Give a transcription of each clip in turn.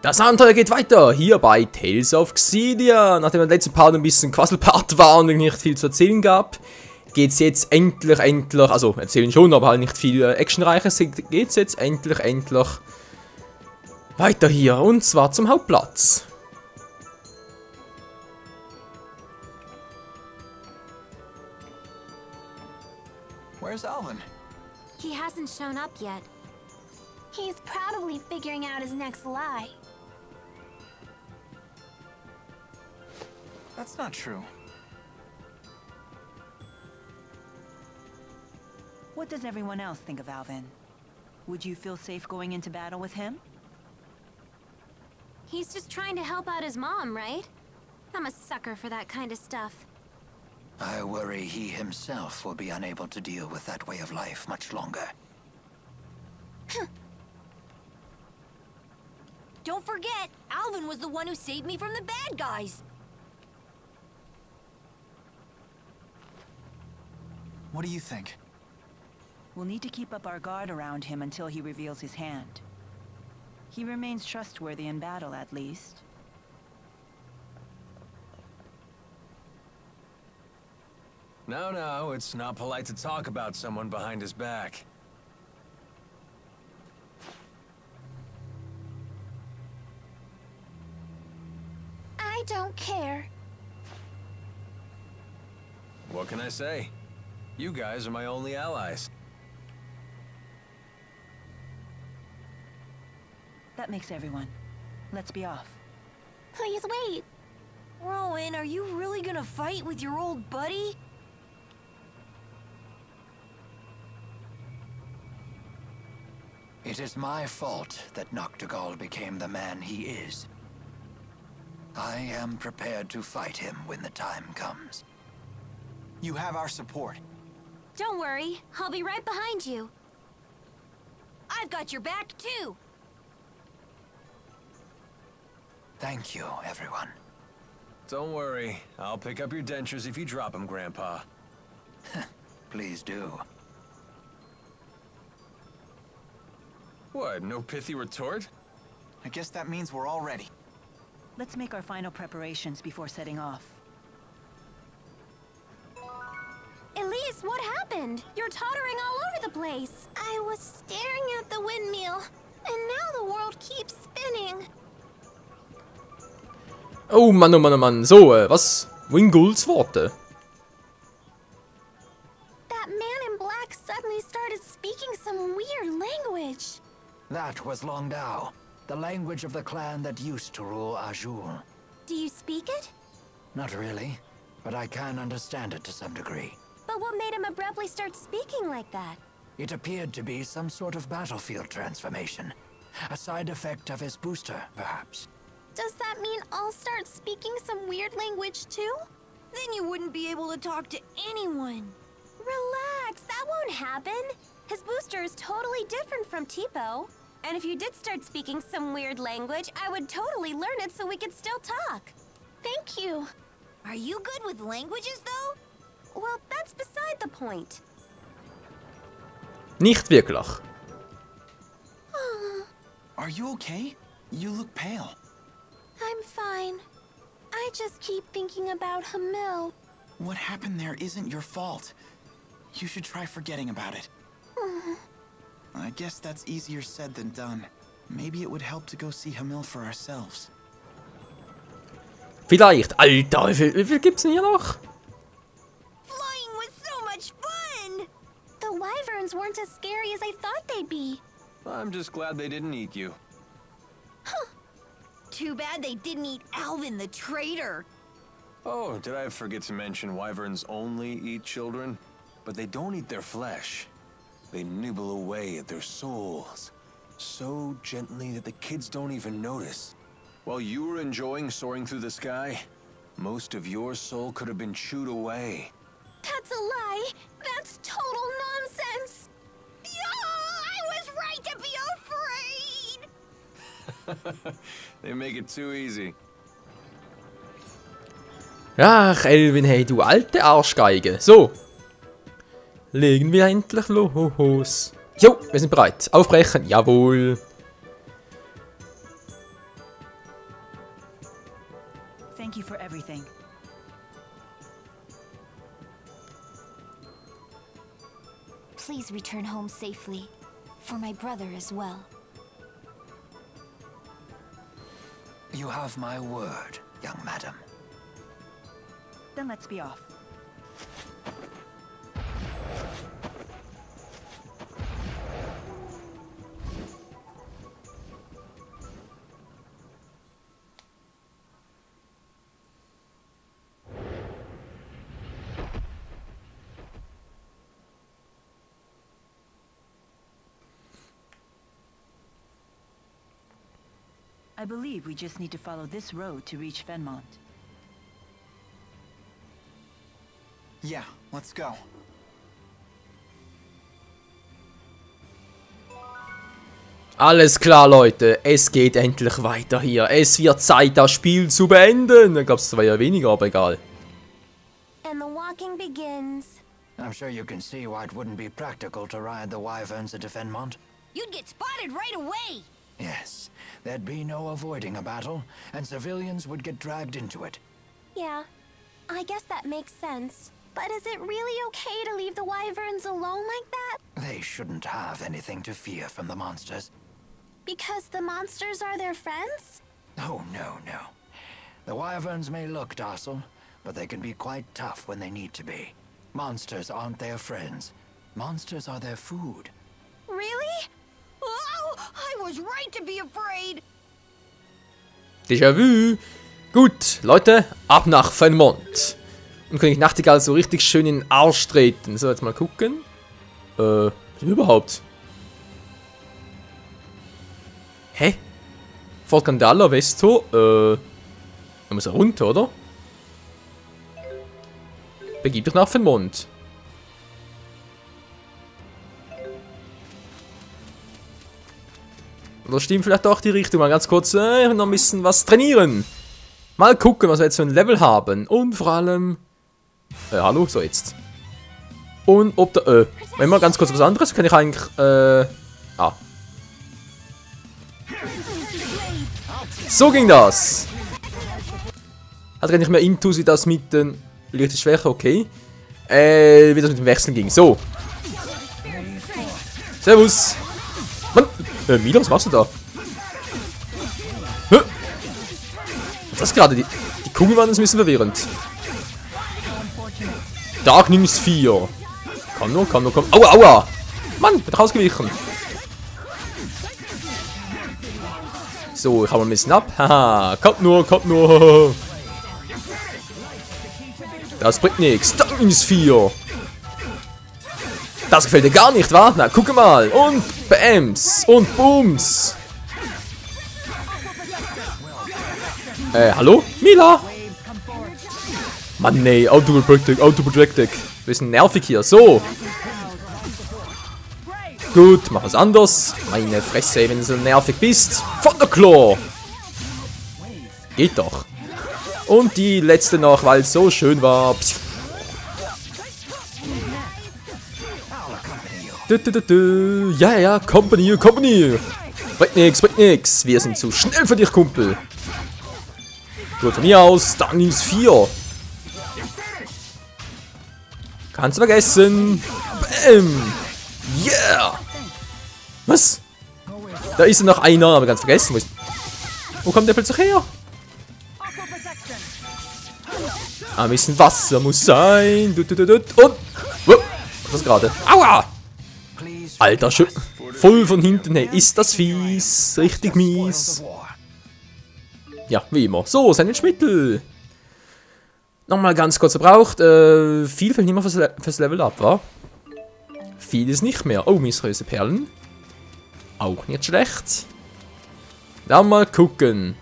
Das Abenteuer geht weiter, hier bei Tales of Xillia. Nachdem der letzte Part ein bisschen Quasselpart war und nicht viel zu erzählen gab, geht's jetzt endlich, also erzählen schon, aber halt nicht viel Actionreiches, geht's jetzt endlich weiter hier, und zwar zum Hauptplatz. Where's Alvin? He hasn't shown up yet. He's probably figuring out his next lie. That's not true. What does everyone else think of Alvin? Would you feel safe going into battle with him? He's just trying to help out his mom, right? I'm a sucker for that kind of stuff. I worry he himself will be unable to deal with that way of life much longer. Don't forget, Alvin was the one who saved me from the bad guys. What do you think? We'll need to keep up our guard around him until he reveals his hand. He remains trustworthy in battle, at least. No, it's not polite to talk about someone behind his back. I don't care. What can I say? You guys are my only allies. That makes everyone. Let's be off. Please wait. Rowan, are you really gonna fight with your old buddy? It is my fault that Noctigal became the man he is. I am prepared to fight him when the time comes. You have our support. Don't worry, I'll be right behind you. I've got your back, too. Thank you, everyone. Don't worry, I'll pick up your dentures if you drop them, Grandpa. Please do. What, no pithy retort? I guess that means we're all ready. Let's make our final preparations before setting off. Elise, what happened? You're tottering all over the place. I was staring at the windmill, and now the world keeps spinning. Oh Mann, oh Mann, oh Mann. So, was? Wingulls Worte? That man in black suddenly started speaking some weird language. That was Longdao, the language of the clan that used to rule Azul. Do you speak it? Not really, but I can understand it to some degree. But what made him abruptly start speaking like that? It appeared to be some sort of battlefield transformation. A side effect of his booster, perhaps. Does that mean I'll start speaking some weird language too? Then you wouldn't be able to talk to anyone. Relax, that won't happen. His booster is totally different from Tipo. And if you did start speaking some weird language, I would totally learn it so we could still talk. Thank you. Are you good with languages, though? Well, that's beside the point. Nicht wirklich. Are you okay? You look pale. I'm fine. I just keep thinking about Hamil. What happened there isn't your fault. You should try forgetting about it. I guess that's easier said than done. Maybe it would help to go see Hamil for ourselves. Vielleicht. Alter, wie viel gibt's denn hier noch? Flying was so much fun! The wyverns weren't as scary as I thought they'd be. I'm just glad they didn't eat you. Too bad they didn't eat Alvin the traitor. Oh, did I forget to mention wyverns only eat children? But they don't eat their flesh. They nibble away at their souls, so gently that the kids don't even notice. While you were enjoying soaring through the sky, most of your soul could have been chewed away. That's a lie. That's total nonsense. Yeah, I was right to be afraid! They make it too easy. Ach, Elvin, hey, du alte Arschgeige. So. Legen wir endlich los. Jo, wir sind bereit. Aufbrechen. Jawohl. please return home safely. For my brother as well. You have my word, young madam. Then let's be off. I believe we just need to follow this road to reach Fenmont. Yeah, let's go. Alles klar, Leute. Es geht endlich weiter hier. Es wird Zeit, das Spiel zu beenden. Ich glaube, es war ja weniger, aber egal. And the walking begins. I'm sure you can see why it wouldn't be practical to ride the wyverns into Fenmont. You'd get spotted right away. Yes, there'd be no avoiding a battle, and civilians would get dragged into it. Yeah, I guess that makes sense. But is it really okay to leave the wyverns alone like that? They shouldn't have anything to fear from the monsters. Because the monsters are their friends? Oh, no, no. The wyverns may look docile, but they can be quite tough when they need to be. Monsters aren't their friends. Monsters are their food. Really? Oh, I was right to be afraid. Déjà-vu. Gut, Leute, ab nach Fenmont. Und König Nachtigall so richtig schön in den Arsch treten. So, jetzt mal gucken. Überhaupt. Hä? Fort Gandala, Vesto, da muss er runter, oder? Begib dich nach Fenmont. Oder stimmt vielleicht auch die Richtung. Mal ganz kurz noch ein bisschen was trainieren. Mal gucken, was wir jetzt für ein Level haben. Und vor allem... hallo? So, jetzt. Und ob der... wenn mal ganz kurz was anderes, kann ich eigentlich... So ging das. Hat gar nicht mehr Intus wie das mit den... Leichte Schwäche, okay. Wie das mit dem Wechseln ging. So. Servus. Mann. Mila, was machst du da? Hä? Das gerade, die Kugeln waren ein bisschen verwirrend. Dark Ninjas 4. Komm nur, komm. Aua, aua! Mann, wird rausgewichen. So, ich hau mal ein bisschen ab. Haha, kommt nur. Das bringt nichts. Dark Ninjas 4. Das gefällt dir gar nicht, wa? Na, guck mal. Und Bams. Und Booms. Hallo? Mila? Mann, nee. Auto-Projectic. Bisschen nervig hier. So. Gut, mach was anderes. Meine Fresse, wenn du so nervig bist. Thunderclaw. Geht doch. Und die letzte noch, weil es so schön war. Psst. Ja, Company. Bringt nix. Wir sind zu schnell für dich, Kumpel. Gut, von mir aus, dann ist 4. Kannst du vergessen. Bam. Yeah. Was? Da ist noch einer, aber ganz vergessen. Wo kommt der plötzlich her? Ein bisschen Wasser muss sein. Und... Was ist gerade? Aua! Alter, voll von hinten. Hey, ist das fies? Richtig mies. Ja, wie immer. So, Sandwich-Mittel. Nochmal ganz kurz verbraucht. Viel fällt nicht mehr fürs Level up, wa? Vieles nicht mehr. Oh, mysteriöse Perlen. Auch nicht schlecht. Dann mal gucken.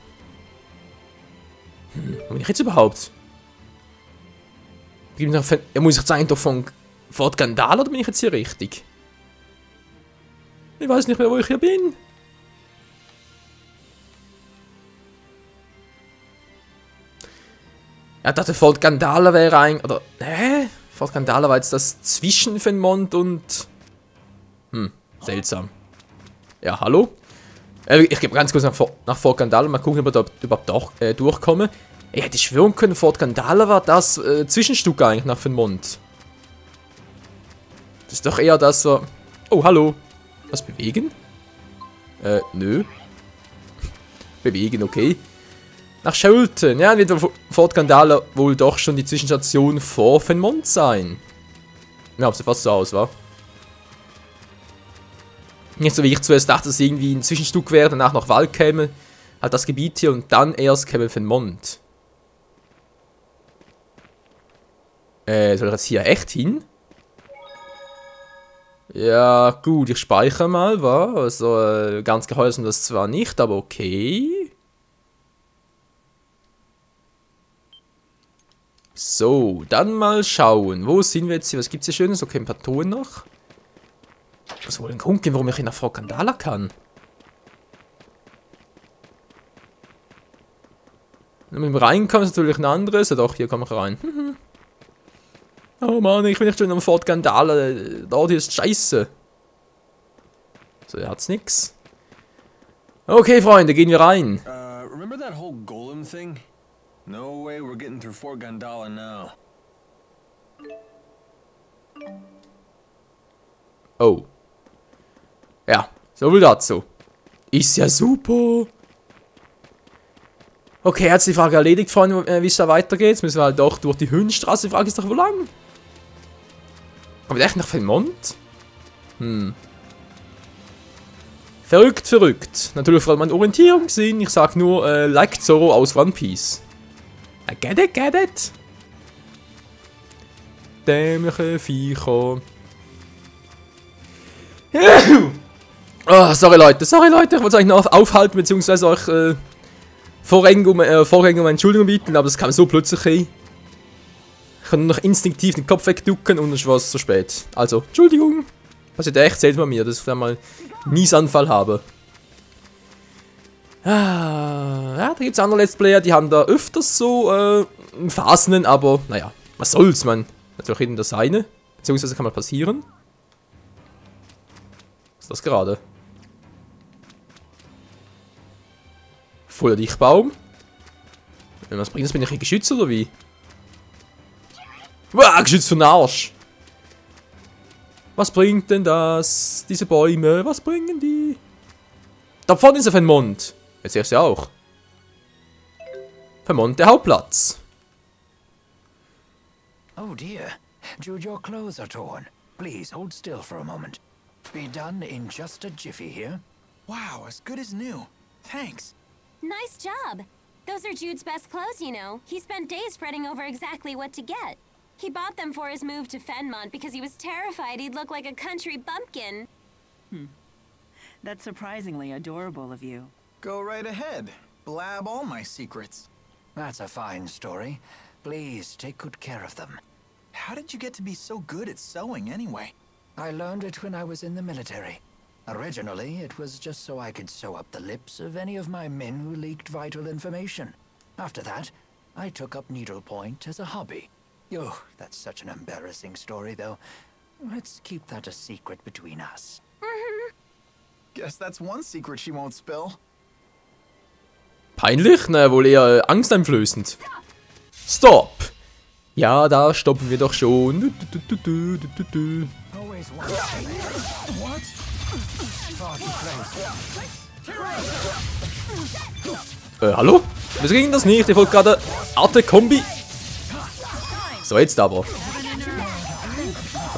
Wo bin ich jetzt überhaupt? Muss ich jetzt eigentlich doch von Fort Gandala oder bin ich jetzt hier richtig? Ich weiß nicht mehr, wo ich hier bin. Ja, dachte Fort Gandala wäre ein... Oder... Fort Gandala war jetzt das zwischen Fenmont und... seltsam. Ja, hallo? Ich gebe ganz kurz nach Fort Gandala, mal gucken, ob ich da überhaupt auch durchkomme. Ich hätte schwören können, Fort Gandala war das Zwischenstück eigentlich nach Fenmont. Das ist doch eher das so... Oh, hallo. Was, bewegen? Nö. Bewegen, okay. Nach Schulten. Ja, wird Fort Gandala wohl doch schon die Zwischenstation vor Fenmont sein. Ja, sieht fast so aus, wa? Nicht so wie ich zuerst dachte, dass es irgendwie ein Zwischenstück wäre, danach noch Wald käme. Halt das Gebiet hier und dann erst käme Fenmont. Soll ich jetzt hier echt hin? Ja, gut, ich speichere mal, wa? Also, ganz geheuer sind das zwar nicht, aber okay. So, dann mal schauen. Wo sind wir jetzt hier? Was gibt's hier Schönes? Okay, ein paar Touren noch. Ich muss wohl einen Grund geben, warum ich nach Fort Gandala kann. Wenn man reinkommt, ist natürlich ein anderes. Ja doch, hier kann man rein. Oh Mann, ich bin nicht schon am Fort Gandala. Da, hier ist scheiße. So, hier hat's nix. Okay, Freunde, gehen wir rein. Remember that whole golem thing? No way we're getting through Fort Gandala now. Oh. Ja, so viel dazu. Ist ja super. Okay, hat die Frage erledigt, Freunde, wie es da weitergeht. Jetzt müssen wir halt doch durch die Höhenstraße. Die Frage ist doch, wo lang? Kommen wir echt nach Fenmont? Verrückt, verrückt. Natürlich vor allem ein Orientierungssinn. Ich sag nur, like Zoro aus One Piece. Get it, get it? Dämliche Viecher. Oh, sorry Leute, ich wollte euch noch aufhalten, beziehungsweise euch Vorgänge um Entschuldigung bieten, aber das kam so plötzlich hin. Ich kann nur noch instinktiv den Kopf wegducken und dann war es zu spät. Also, Entschuldigung. Passiert echt selten bei mir, dass ich da mal einen Niesanfall habe. Ja, da gibt es andere Let's Player, die haben da öfters so Phasen, aber naja, was soll's, man. Natürlich jedem das seine. Beziehungsweise kann mal passieren. Was ist das gerade? Voller Dichtbaum. Was bringt das? Bin ich hier geschützt oder wie? Wow, geschützt für den Arsch. Was bringt denn das? Diese Bäume, was bringen die? Da vorne ist ja Fenmont. Jetzt sehe ich sie auch. Fenmont, der Hauptplatz. Oh dear. Jude, your clothes are torn. Please hold still for a moment. Be done in just a jiffy here. Wow, as good as new. Thanks. Nice job. Those are Jude's best clothes, you know. He spent days fretting over exactly what to get. He bought them for his move to Fenmont because he was terrified he'd look like a country bumpkin. That's surprisingly adorable of you. Go right ahead. Blab all my secrets. That's a fine story. Please take good care of them. How did you get to be so good at sewing anyway? I learned it when I was in the military. Originally, it was just so I could sew up the lips of any of my men who leaked vital information. After that, I took up needlepoint as a hobby. Oh, that's such an embarrassing story, though. Let's keep that a secret between us. Guess that's one secret she won't spill. Peinlich? Naja, wohl eher angsteinflößend. Stop! Ja, da stoppen wir doch schon. Hallo? Wieso ging das nicht? Ich wollte gerade Arte Kombi. So, jetzt aber.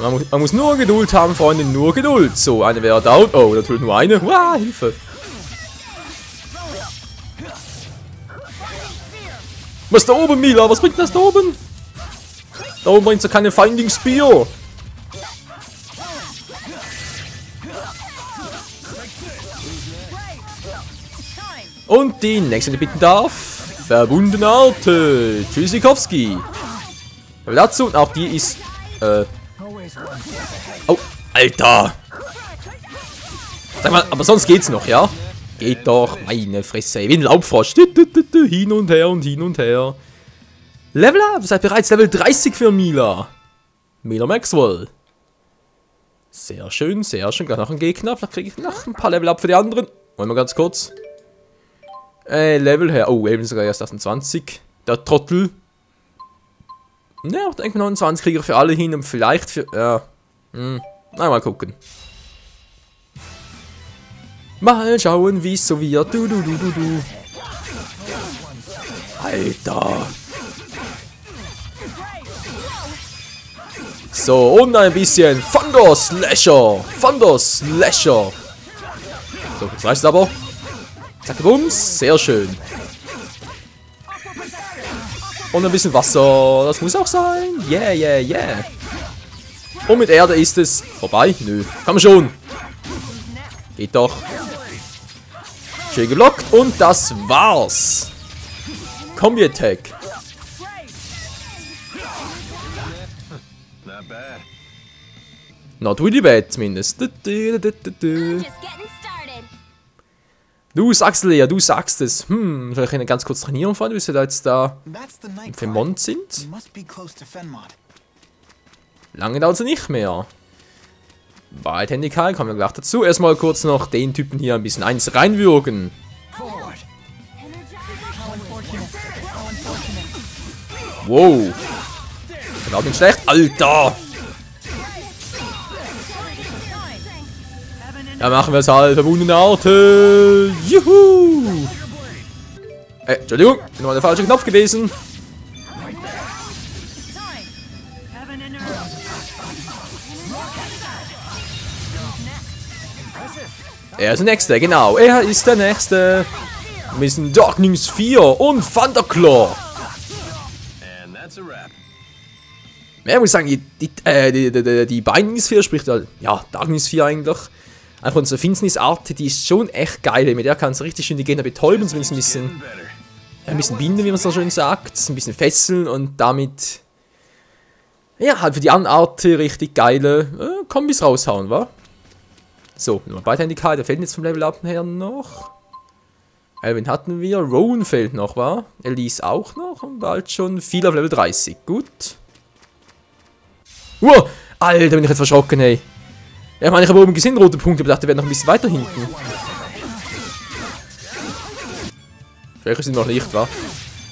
Man muss nur Geduld haben, Freunde, nur Geduld. So, eine wäre down. Oh, natürlich nur eine. Wow, Hilfe. Was ist da oben, Mila? Was bringt das da oben? Da oben bringt es ja keine Finding Spear. Und die nächste, die bitten darf. Verbundene Arte. Tschüssikowski. Aber dazu, und auch die ist. Oh, Alter. Sag mal, aber sonst geht's noch, ja? Geht doch, meine Fresse. Wie ein Laubfrosch. Hin und her und hin und her. Level up. Seid bereits Level 30 für Mila. Mila Maxwell. Sehr schön, sehr schön. Gleich noch ein Gegner. Vielleicht kriege ich noch ein paar Level up für die anderen. Wollen wir ganz kurz. Level her. Oh, Level sogar erst 28. Der Trottel. Ne, auch denke 29 kriege ich für alle hin und vielleicht für. Ja. Na, mal gucken. Mal schauen, wie es so wird. Du. Alter. So, und ein bisschen Thunder Slasher. So, das reicht aber. Zack, bums. Sehr schön. Und ein bisschen Wasser. Das muss auch sein. Yeah. Und mit Erde ist es vorbei. Nö. Kann man schon. Geht doch. Schön geblockt. Und das war's. Kombi-Attack. Not bad. Not really bad, zumindest. Just getting started. Du sagst, Lea, du sagst es. Vielleicht eine ganz kurz trainieren fahren, bis wir da jetzt da That's the night im climb. Vermont sind. You must be close to Fenmont. Lange dauert es nicht mehr. Beidhändigkeit kommen wir gleich dazu. Erstmal kurz noch den Typen hier ein bisschen eins reinwürgen. Wow. Das war nicht schlecht. Alter. Da machen wir es halt. Verbundene Arte. Juhu. Entschuldigung. Bin nochmal der falsche Knopf gewesen. Er ist der Nächste, genau. Er ist der Nächste. Wir sind Darknings 4 und Thunderclaw. And that's a wrap. Ja, ich muss sagen, die Bindings 4 spricht ja, Darknings 4 eigentlich. Einfach unsere Finsternisart, die ist schon echt geil. Mit der kannst du richtig schön die Gegner betäuben, zumindest ein bisschen binden, wie man so schön sagt. Ein bisschen fesseln und damit, ja, halt für die anderen Arte richtig geile Kombis raushauen, wa? So, nur Beidhändigkeit, der fehlt jetzt vom Level Up her noch. Wen hatten wir? Rowan fehlt noch, wa? Elise auch noch und bald schon viel auf Level 30. Gut. Alter, bin ich jetzt verschrocken, hey. Ja, ich meine, ich habe oben gesehen rote Punkte, aber dachte, wir wären noch ein bisschen weiter hinten. Welche sind noch nicht, wa?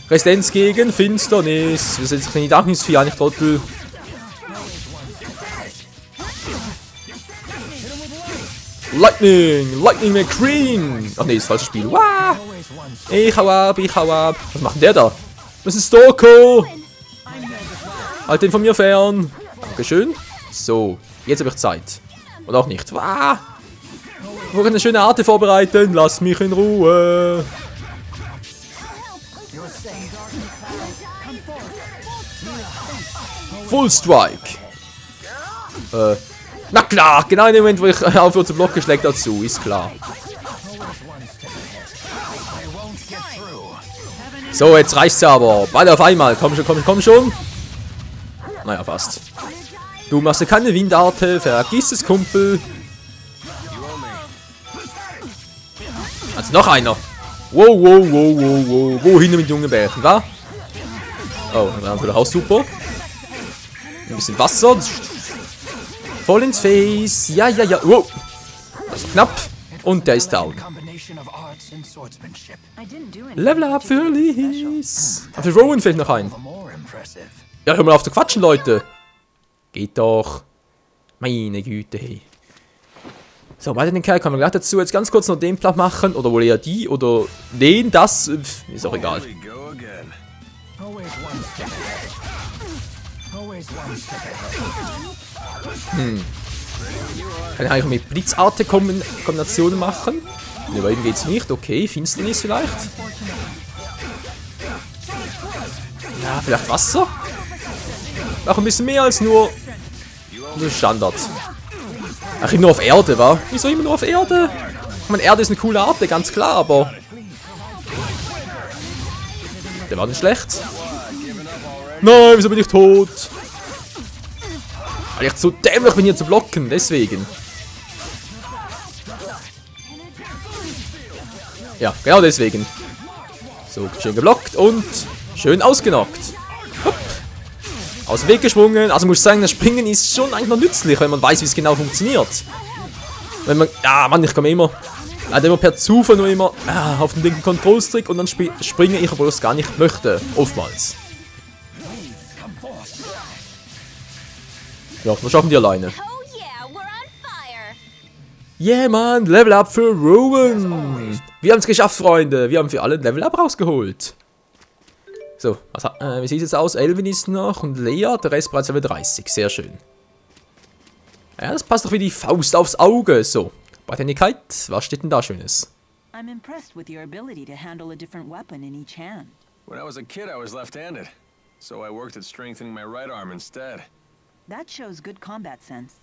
Resistenz gegen Finsternis. Wir setzen keine Darkness 4 an, ich Trottel. Lightning McQueen. Ach nee, das falsche Spiel. Wah! Ich hau ab. Was macht denn der da? Das ist Storko. Halt den von mir fern. Dankeschön. So, jetzt habe ich Zeit. Oder auch nicht. Wah! Ich wollte eine schöne Arte vorbereiten. Lass mich in Ruhe. Full Strike. Na klar, genau in dem Moment, wo ich aufhöre zu blocken, schlägt er zu, ist klar. So, jetzt reicht's aber. Beide auf einmal. Komm schon. Naja, fast. Du machst ja keine Windarte, vergiss es, Kumpel. Also noch einer. Wow. Wohin mit jungen Bärchen, wa? Oh, dann haben wir doch auch super. Ein bisschen Wasser. Voll ins Face. Ja. Wow. Das ist knapp. Und der ist down. Level up für Elise. Für Rowan fehlt noch ein. Ja, hör mal auf zu quatschen, Leute. Geht doch. Meine Güte, hey. So, weiter den Kerl kommen wir gleich dazu. Jetzt ganz kurz noch den platt machen. Oder wohl eher die. Oder den, das. Ist auch egal. Kann ich eigentlich mit Blitzarte-Kombinationen machen? Ne, bei ihm geht's nicht. Okay, Finsternis vielleicht. Ja, vielleicht Wasser? Auch ein bisschen mehr als nur Standard. Ach, immer nur auf Erde, wa? Wieso immer nur auf Erde? Ich meine, Erde ist eine coole Arte, ganz klar, aber... Der war nicht schlecht. Nein, wieso bin ich tot? Weil ich zu dämlich bin, hier zu blocken, deswegen. Ja, genau deswegen. So, schön geblockt und schön ausgenockt. Hopp. Aus dem Weg geschwungen. Also muss ich sagen, das Springen ist schon eigentlich noch nützlich, wenn man weiß, wie es genau funktioniert. Wenn man... Ja, Mann, ich komme immer... Leider immer per Zufall nur immer auf den linken Control-Stick und dann springe ich, obwohl ich es gar nicht möchte. Oftmals. Ja, wir schaffen die alleine. Oh yeah, we're Yeah, Mann, Level Up für Rowan. Wir haben es geschafft, Freunde. Wir haben für alle ein Level Up rausgeholt. So, wie sieht es jetzt aus? Elvin ist noch und Lea, der Rest bereits Level 30. Sehr schön. Ja, das passt doch wie die Faust aufs Auge. So, Wahrscheinlichkeit, was steht denn da Schönes? I'm impressed with your ability to handle a different weapon in each hand. When I was a kid, I was left-handed. So I worked at strengthening my right arm instead. That shows good combat sense.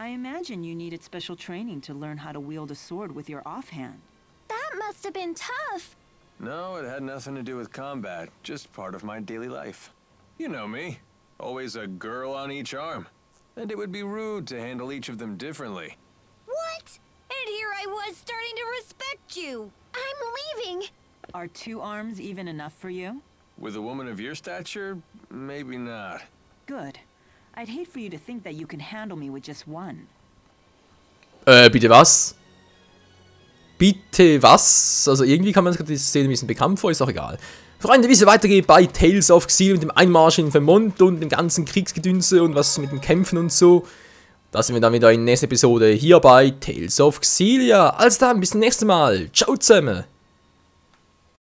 I imagine you needed special training to learn how to wield a sword with your offhand. That must have been tough. No, it had nothing to do with combat, just part of my daily life. You know me, always a girl on each arm. And it would be rude to handle each of them differently. What? And here I was starting to respect you. I'm leaving. Are 2 arms even enough for you? With a woman of your stature, maybe not. Good. I'd hate for you to think that you can handle me with just 1. Bitte was? Bitte was? Also irgendwie kann man sich die Szene ein bisschen bekannt vor, ist auch egal. Freunde, wie es weitergeht bei Tales of Xillia mit dem Einmarsch in Vermont und dem ganzen Kriegsgedünse und was mit den Kämpfen und so. Das sind wir dann wieder in der nächsten Episode hier bei Tales of Xillia. Also dann, bis zum nächsten Mal. Ciao zusammen.